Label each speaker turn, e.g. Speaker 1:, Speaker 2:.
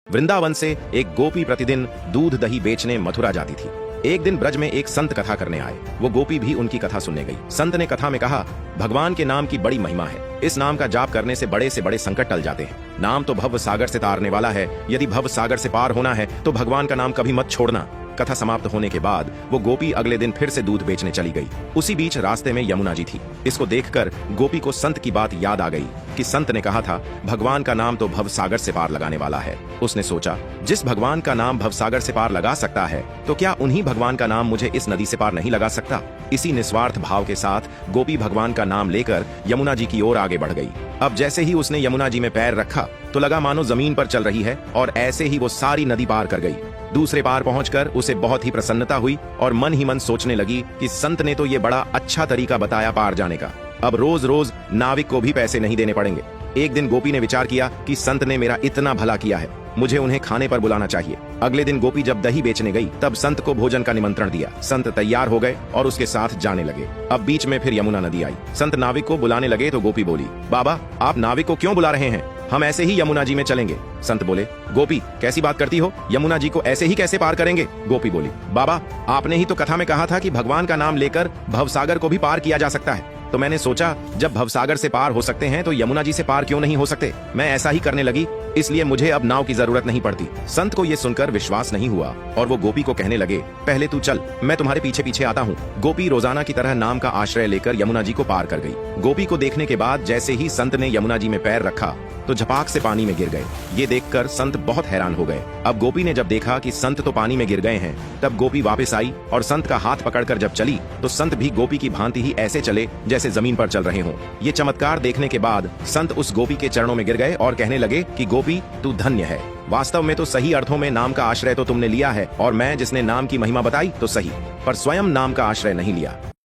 Speaker 1: वृंदावन से एक गोपी प्रतिदिन दूध दही बेचने मथुरा जाती थी। एक दिन ब्रज में एक संत कथा करने आए। वो गोपी भी उनकी कथा सुनने गई। संत ने कथा में कहा, भगवान के नाम की बड़ी महिमा है। इस नाम का जाप करने से बड़े संकट टल जाते हैं। नाम तो भव सागर से तारने वाला है। यदि भव सागर से पार होना है तो भगवान का नाम कभी मत छोड़ना। कथा समाप्त होने के बाद वो गोपी अगले दिन फिर से दूध बेचने चली गई। उसी बीच रास्ते में यमुना जी थी। इसको देखकर गोपी को संत की बात याद आ गई कि संत ने कहा था, भगवान का नाम तो भव सागर से पार लगाने वाला है। उसने सोचा, जिस भगवान का नाम भव सागर से पार लगा सकता है तो क्या उन्हीं भगवान का नाम मुझे इस नदी से पार नहीं लगा सकता। इसी निस्वार्थ भाव के साथ गोपी भगवान का नाम लेकर यमुना जी की ओर आगे बढ़ गई। अब जैसे ही उसने यमुना जी में पैर रखा तो लगा मानो जमीन पर चल रही है और ऐसे ही वो सारी नदी पार कर गई। दूसरे पार पहुंचकर उसे बहुत ही प्रसन्नता हुई और मन ही मन सोचने लगी कि संत ने तो ये बड़ा अच्छा तरीका बताया पार जाने का। अब रोज रोज नाविक को भी पैसे नहीं देने पड़ेंगे। एक दिन गोपी ने विचार किया कि संत ने मेरा इतना भला किया है, मुझे उन्हें खाने पर बुलाना चाहिए। अगले दिन गोपी जब दही बेचने गई तब संत को भोजन का निमंत्रण दिया। संत तैयार हो गए और उसके साथ जाने लगे। अब बीच में फिर यमुना नदी आई। संत नाविक को बुलाने लगे तो गोपी बोली, बाबा आप नाविक को क्यों बुला रहे हैं, हम ऐसे ही यमुना जी में चलेंगे। संत बोले, गोपी कैसी बात करती हो, यमुना जी को ऐसे ही कैसे पार करेंगे। गोपी बोली, बाबा आपने ही तो कथा में कहा था कि भगवान का नाम लेकर भवसागर को भी पार किया जा सकता है। तो मैंने सोचा जब भवसागर से पार हो सकते हैं तो यमुना जी से पार क्यों नहीं हो सकते। मैं ऐसा ही करने लगी, इसलिए मुझे अब नाव की जरूरत नहीं पड़ती। संत को यह सुनकर विश्वास नहीं हुआ और वो गोपी को कहने लगे, पहले तू चल, मैं तुम्हारे पीछे पीछे आता हूँ। गोपी रोजाना की तरह नाम का आश्रय लेकर यमुना जी को पार कर गई। गोपी को देखने के बाद जैसे ही संत ने यमुना जी में पैर रखा तो झपाक से पानी में गिर गए। ये देखकर संत बहुत हैरान हो गए। अब गोपी ने जब देखा कि संत तो पानी में गिर गए हैं, तब गोपी वापस आई और संत का हाथ पकड़कर जब चली तो संत भी गोपी की भांति ही ऐसे चले जैसे जमीन पर चल रहे हों। ये चमत्कार देखने के बाद संत उस गोपी के चरणों में गिर गए और कहने लगे कि गोपी तू धन्य है। वास्तव में तो सही अर्थों में नाम का आश्रय तो तुमने लिया है और मैं जिसने नाम की महिमा बताई तो सही, पर स्वयं नाम का आश्रय नहीं लिया।